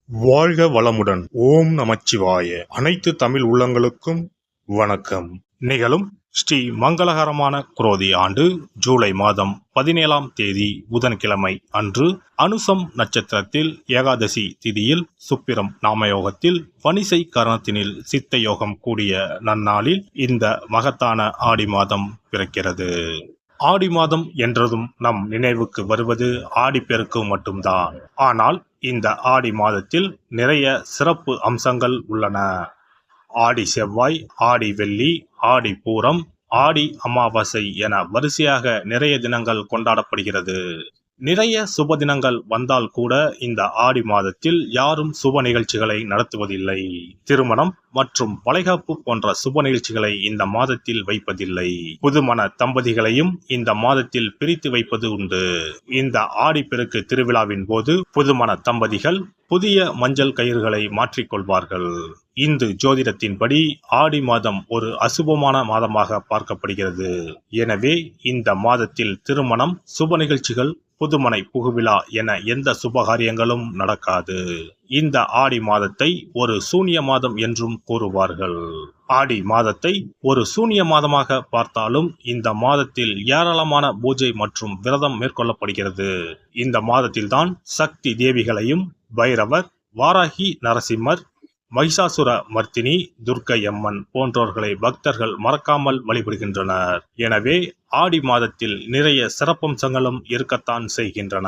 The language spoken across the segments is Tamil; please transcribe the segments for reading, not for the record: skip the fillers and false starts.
வாழ்க வளமுடன். ஓம் நமச்சிவாய. அனைத்து தமிழ் உள்ளங்களுக்கும் வணக்கம். நிகழும் ஸ்ரீ மங்களகரமான குரோதி ஆண்டு ஜூலை மாதம் 17ஆம் தேதி புதன்கிழமை அன்று அனுசம் நட்சத்திரத்தில் ஏகாதசி திதியில் சுப்பிரம் நாமயோகத்தில் வணிசை கரணத்தினில் சித்த யோகம் கூடிய நன்னாளில் இந்த மகத்தான ஆடி மாதம் பிறக்கிறது. ஆடி மாதம் என்றதும் நம் நினைவுக்கு வருவது ஆடிப்பெருக்கு மட்டும்தான். ஆனால் இந்த ஆடி மாதத்தில் நிறைய சிறப்பு அம்சங்கள் உள்ளன. ஆடி செவ்வாய், ஆடி வெள்ளி, ஆடி பூரம், ஆடி அமாவாசை என வரிசையாக நிறைய தினங்கள் கொண்டாடப்படுகிறது. நிறைய சுப தினங்கள் வந்தால் கூட இந்த ஆடி மாதத்தில் யாரும் சுப நிகழ்ச்சிகளை நடத்துவதில்லை. திருமணம் மற்றும் வளைகாப்பு போன்ற சுப நிகழ்ச்சிகளை இந்த மாதத்தில் வைப்பதில்லை. புதுமண தம்பதிகளையும் இந்த மாதத்தில் பிரித்து வைப்பது உண்டு. இந்த ஆடிப்பெருக்கு திருவிழாவின் போது புதுமண தம்பதிகள் புதிய மஞ்சள் கயிறுகளை மாற்றிக்கொள்வார்கள். இந்து ஜோதிடத்தின்படி ஆடி மாதம் ஒரு அசுபமான மாதமாக பார்க்கப்படுகிறது. எனவே இந்த மாதத்தில் திருமணம், சுப நிகழ்ச்சிகள், புதுமனை புகுவிழா என எந்த சுபகாரியங்களும் நடக்காது. இந்த ஆடி மாதத்தை ஒரு சூனிய மாதம் என்றும் கூறுவார்கள். ஆடி மாதத்தை ஒரு சூனிய மாதமாக பார்த்தாலும் இந்த மாதத்தில் ஏராளமான பூஜை மற்றும் விரதம் மேற்கொள்ளப்படுகிறது. இந்த மாதத்தில்தான் சக்தி தேவிகளையும் பைரவர், வாராகி, நரசிம்மர், மகிஷாசுர மர்த்தினி, துர்க்கை அம்மன் போன்றோர்களை பக்தர்கள் மறக்காமல் வழிபடுகின்றனர். எனவே ஆடி மாதத்தில் நிறைய சிறப்பம்சங்களும் இருக்கத்தான் செய்கின்றன.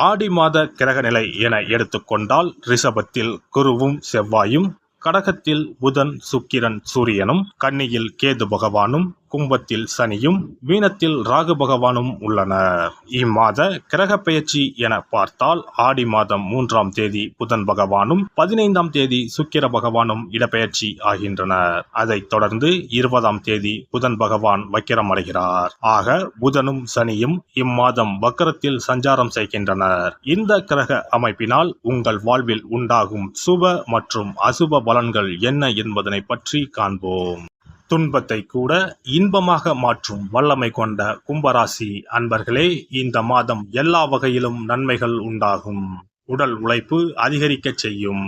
ஆடி மாத கிரகநிலை என எடுத்துக்கொண்டால் ரிஷபத்தில் குருவும் செவ்வாயும், கடகத்தில் புதன், சுக்கிரன், சூரியனும், கன்னியில் கேது பகவானும், கும்பத்தில் சனியும், மீனத்தில் ராகு பகவானும் உள்ளனர். இம்மாத கிரக பெயர்ச்சி என பார்த்தால் ஆடி மாதம் 3ஆம் தேதி புதன் பகவானும் 15ஆம் தேதி சுக்கிர பகவானும் இடப்பெயர்ச்சி ஆகின்றனர். அதைத் தொடர்ந்து 20ஆம் தேதி புதன் பகவான் வக்கிரம் அடைகிறார். ஆக புதனும் சனியும் இம்மாதம் வக்கரத்தில் சஞ்சாரம் செய்கின்றனர். இந்த கிரக அமைப்பினால் உங்கள் வாழ்வில் உண்டாகும் சுப மற்றும் அசுப பலன்கள் என்ன என்பதனை பற்றி காண்போம். துன்பத்தை கூட இன்பமாக மாற்றும் வல்லமை கொண்ட கும்பராசி அன்பர்களே, இந்த மாதம் எல்லா வகையிலும் நன்மைகள் உண்டாகும். உடல் உழைப்பு அதிகரிக்க செய்யும்.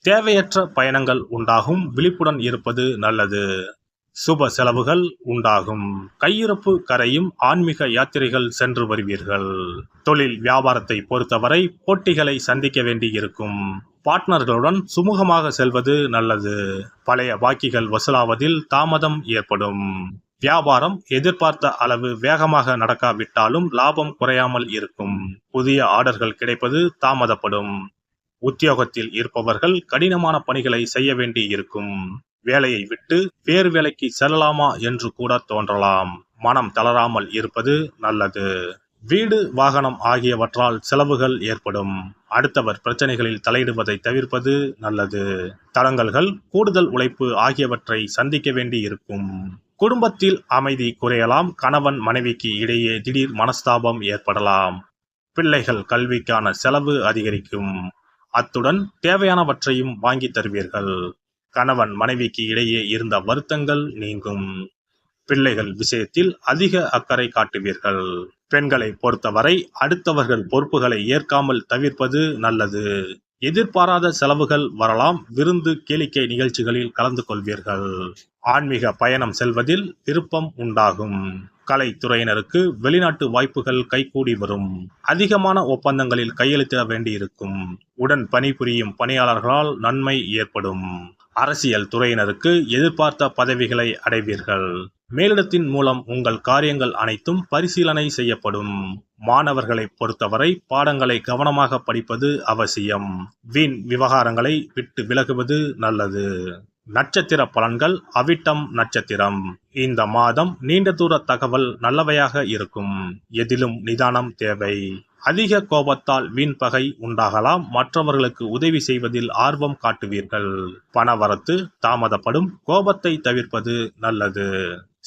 தேவையற்ற பயணங்கள் உண்டாகும். விழிப்புடன் இருப்பது நல்லது. சுப செலவுகள் உண்டாகும். கையிருப்பு கரையும். ஆன்மீக யாத்திரைகள் சென்று வருவீர்கள். தொழில் வியாபாரத்தை பொறுத்தவரை போட்டிகளை சந்திக்க வேண்டி இருக்கும். பார்ட்னர்களுடன் சுமூகமாக செல்வது நல்லது. பழைய பாக்கிகள் வசூலாவதில் தாமதம் ஏற்படும். வியாபாரம் எதிர்பார்த்த அளவு வேகமாக நடக்காவிட்டாலும் லாபம் குறையாமல் இருக்கும். புதிய ஆர்டர்கள் கிடைப்பது தாமதப்படும். உத்தியோகத்தில் இருப்பவர்கள் கடினமான பணிகளை செய்ய வேண்டி இருக்கும். வேலையை விட்டு வேறு வேலைக்கு செல்லலாமா என்று கூட தோன்றலாம். மனம் தளராமல் இருப்பது நல்லது. வீடு, வாகனம் ஆகியவற்றால் செலவுகள் ஏற்படும். அடுத்தவர் பிரச்சனைகளில் தலையிடுவதை தவிர்ப்பது நல்லது. தடங்கல்கள், கூடுதல் உழைப்பு ஆகியவற்றை சந்திக்க வேண்டி இருக்கும். குடும்பத்தில் அமைதி குறையலாம். கணவன் மனைவிக்கு இடையே திடீர் மனஸ்தாபம் ஏற்படலாம். பிள்ளைகள் கல்விக்கான செலவு அதிகரிக்கும். அத்துடன் தேவையானவற்றையும் வாங்கி தருவீர்கள். கணவன் மனைவிக்கு இடையே இருந்த வருத்தங்கள் நீங்கும். பிள்ளைகள் விஷயத்தில் அதிக அக்கறை காட்டுவீர்கள். பெண்களை பொறுத்தவரை அடுத்தவர்கள் பொறுப்புகளை ஏற்காமல் தவிர்ப்பது நல்லது. எதிர்பாராத செலவுகள் வரலாம். விருந்து, கேளிக்கை நிகழ்ச்சிகளில் கலந்து கொள்வீர்கள். ஆன்மீக பயணம் செல்வதில் விருப்பம் உண்டாகும். கலைத்துறையினருக்கு வெளிநாட்டு வாய்ப்புகள் கைகூடி வரும். அதிகமான ஒப்பந்தங்களில் கையெழுத்திட வேண்டியிருக்கும். உடன் பணிபுரியும் பணியாளர்களால் நன்மை ஏற்படும். அரசியல் துறையினருக்கு எதிர்பார்த்த பதவிகளை அடைவீர்கள். மேலிடத்தின் மூலம் உங்கள் காரியங்கள் அனைத்தும் பரிசீலனை செய்யப்படும். மாணவர்களை பொறுத்தவரை பாடங்களை கவனமாக படிப்பது அவசியம். வீண் விவகாரங்களை விட்டு விலகுவது நல்லது. நட்சத்திர பலன்கள். அவிட்டம் நட்சத்திரம். இந்த மாதம் நீண்ட தூர தகவல் நல்லவையாக இருக்கும். எதிலும் நிதானம் தேவை. அதிக கோபத்தால் வீண் பகை உண்டாகலாம். மற்றவர்களுக்கு உதவி செய்வதில் ஆர்வம் காட்டுவீர்கள். பணவரத்து தாமதப்படும். கோபத்தை தவிர்ப்பது நல்லது.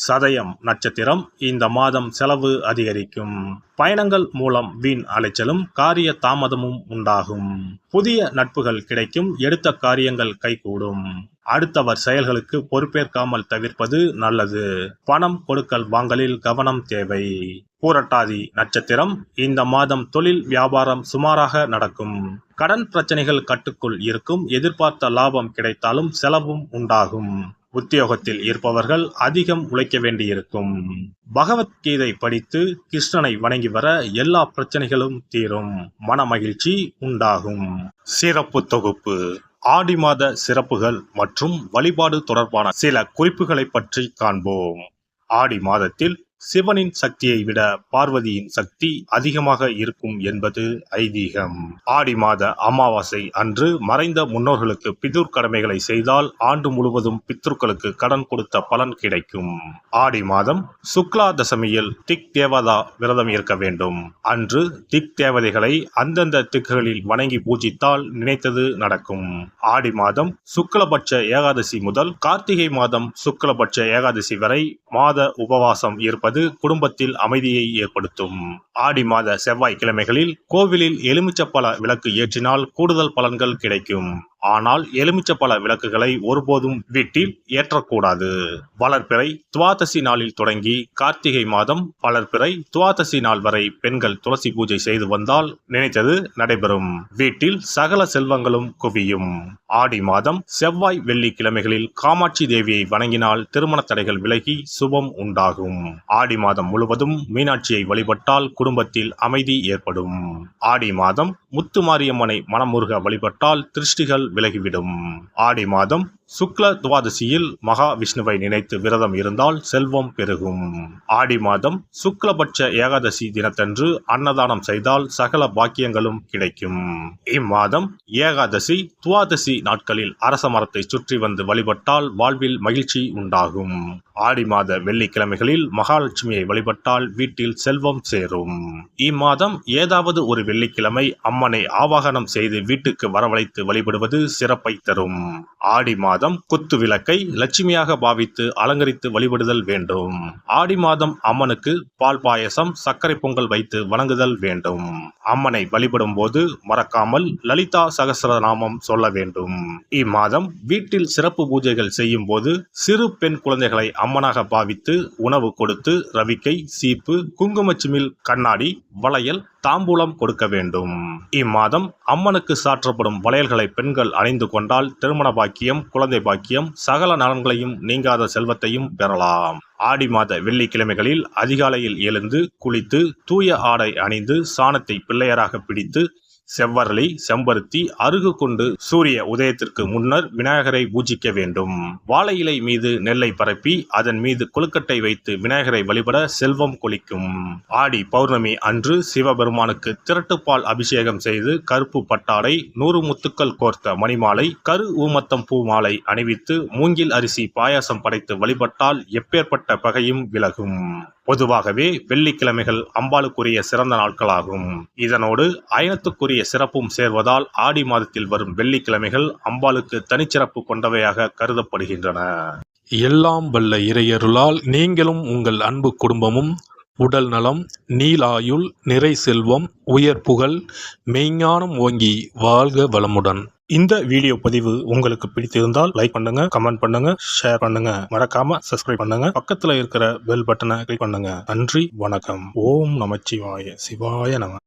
சதயம் நட்சத்திரம். இந்த மாதம் செலவு அதிகரிக்கும். பயணங்கள் மூலம் வீண் அலைச்சலும் காரிய தாமதமும் உண்டாகும். புதிய நட்புகள் கிடைக்கும். எடுத்த காரியங்கள் கைகூடும். அடுத்தவர் செயல்களுக்கு பொறுப்பேற்காமல் தவிர்ப்பது நல்லது. பணம் கொடுக்கல் வாங்கலில் கவனம் தேவை. பூரட்டாதி நட்சத்திரம். இந்த மாதம் தொழில் வியாபாரம் சுமாராக நடக்கும். கடன் பிரச்சனைகள் கட்டுக்குள் இருக்கும். எதிர்பார்த்த லாபம் கிடைத்தாலும் செலவும் உண்டாகும். உத்தியோகத்தில் இருப்பவர்கள் அதிகம் உழைக்க வேண்டியிருக்கும். பகவத்கீதை படித்து கிருஷ்ணனை வணங்கி வர எல்லா பிரச்சனைகளும் தீரும். மன மகிழ்ச்சி உண்டாகும். சிறப்பு தொகுப்பு. ஆடி மாத சிறப்புகள் மற்றும் வழிபாடு தொடர்பான சில குறிப்புகளை பற்றி காண்போம். ஆடி மாதத்தில் சிவனின் சக்தியை விட பார்வதியின் சக்தி அதிகமாக இருக்கும் என்பது ஐதீகம். ஆடி மாத அமாவாசை அன்று மறைந்த முன்னோர்களுக்கு பிதுர் கடமைகளை செய்தால் ஆண்டு முழுவதும் பித்ருக்களுக்கு கடன் கொடுத்த பலன் கிடைக்கும். ஆடி மாதம் சுக்லா தசமியில் திக் தேவதா விரதம் இருக்க வேண்டும். அன்று திக் தேவதைகளை அந்தந்த திக்குகளில் வணங்கி பூஜித்தால் நினைத்தது நடக்கும். ஆடி மாதம் சுக்லபட்ச ஏகாதசி முதல் கார்த்திகை மாதம் சுக்லபட்ச ஏகாதசி வரை மாத உபவாசம் இருப்பது குடும்பத்தில் அமைதியை ஏற்படுத்தும். ஆடி மாத செவ்வாய்க்கிழமைகளில் கோவிலில் எலுமிச்சப்பழ விளக்கு ஏற்றினால் கூடுதல் பலன்கள் கிடைக்கும். ஆனால் எலுமிச்சப்பழ விளக்குகளை ஒருபோதும் வீட்டில் ஏற்றக்கூடாது. வளர்பிறை துவாதசி நாளில் தொடங்கி கார்த்திகை மாதம் வளர்பிறை துவாதசி நாள் வரை பெண்கள் துளசி பூஜை செய்து வந்தால் நினைத்தது நடைபெறும். வீட்டில் சகல செல்வங்களும் குவியும். ஆடி மாதம் செவ்வாய் வெள்ளிக்கிழமைகளில் காமாட்சி தேவியை வணங்கினால் திருமண தடைகள் விலகி சுபம் உண்டாகும். ஆடி மாதம் முழுவதும் மீனாட்சியை வழிபட்டால் குடும்பத்தில் அமைதி ஏற்படும். ஆடி மாதம் முத்துமாரியம்மனை மனமுருக வழிபட்டால் திருஷ்டிகள் விலகிவிடும். ஆடி மாதம் சுக்ல துவாதசியில் மகா விஷ்ணுவை நினைத்து விரதம் இருந்தால் செல்வம் பெருகும். ஆடி மாதம் சுக்லபட்ச ஏகாதசி தினத்தன்று அன்னதானம் செய்தால் சகல பாக்கியங்களும் கிடைக்கும். இம்மாதம் ஏகாதசி துவாதசி நாட்களில் அரச மரத்தை சுற்றி வந்து வழிபட்டால் வாழ்வில் மகிழ்ச்சி உண்டாகும். ஆடி மாத வெள்ளிக்கிழமைகளில் மகாலட்சுமியை வழிபட்டால் வீட்டில் செல்வம் சேரும். இம்மாதம் ஏதாவது ஒரு வெள்ளிக்கிழமை அம்மனை ஆவாகனம் செய்து வீட்டுக்கு வரவழைத்து வழிபடுவது சிறப்பை தரும். ஆடி மாதம் குத்து விளக்கை லட்சுமியாக பாவித்து அலங்கரித்து வழிபடுதல் வேண்டும். ஆடி மாதம் அம்மனுக்கு பால் பாயசம் சர்க்கரை பொங்கல் வைத்து வணங்குதல் வேண்டும். அம்மனை வழிபடும் போது மறக்காமல் லலிதா சகஸ்ரநாமம் சொல்ல வேண்டும். இம்மாதம் வீட்டில் சிறப்பு பூஜைகள் செய்யும் போது சிறு பெண் குழந்தைகளை அம்மனாக பாவித்து உணவு கொடுத்து ரவிக்கை சீப்பு குங்குமச்சிமிழ் கண்ணாடி வளையல் தாம்பூலம் கொடுக்க வேண்டும். இம்மாதம் அம்மனுக்கு சாற்றப்படும் வளையல்களை பெண்கள் அணிந்து கொண்டால் திருமண பாக்கியம் குழந்தை பாக்கியம் சகல நலன்களையும் நீங்காத செல்வத்தையும் பெறலாம். ஆடி மாத வெள்ளிக்கிழமைகளில் அதிகாலையில் எழுந்து குளித்து தூய ஆடை அணிந்து சாணத்தை பிள்ளையராக பிடித்து செவ்வரளி செம்பருத்தி அருகு கொண்டு சூரிய உதயத்திற்கு முன்னர் விநாயகரை பூஜிக்க வேண்டும். வாழை இலை மீது நெல்லை பரப்பி அதன் மீது கொழுக்கட்டை வைத்து விநாயகரை வழிபட செல்வம் கொளிக்கும். ஆடி பௌர்ணமி அன்று சிவபெருமானுக்கு திரட்டுப்பால் அபிஷேகம் செய்து கருப்பு பட்டாடை 100 முத்துக்கள் கோர்த்த மணிமாலை கரு ஊமத்தம் பூ மாலை அணிவித்து மூங்கில் அரிசி பாயாசம் படைத்து வழிபட்டால் எப்பேற்பட்ட பகையும் விலகும். பொதுவாகவே வெள்ளிக்கிழமைகள் அம்பாளுக்குரிய சிறந்த நாட்களாகும். இதனோடு அயனத்துக்குரிய சிறப்பும் சேர்வதால் ஆடி மாதத்தில் வரும் வெள்ளிக்கிழமைகள் அம்பாளுக்கு தனிச்சிறப்பு கொண்டவையாக கருதப்படுகின்றன. எல்லாம் வல்ல இறையருளால் நீங்களும் உங்கள் அன்பு குடும்பமும் உடல் நலம் நீலாயுள் நிறை செல்வம் உயர் புகழ் மெய்ஞானம் ஓங்கி வாழ்க வளமுடன். இந்த வீடியோ பதிவு உங்களுக்கு பிடித்திருந்தால் லைக் பண்ணுங்க, கமெண்ட் பண்ணுங்க, ஷேர் பண்ணுங்க, மறக்காம சப்ஸ்கிரைப் பண்ணுங்க, பக்கத்துல இருக்கிற பெல் பட்டனை கிளிக் பண்ணுங்க. நன்றி, வணக்கம். ஓம் நமச்சிவாய. சிவாய நம.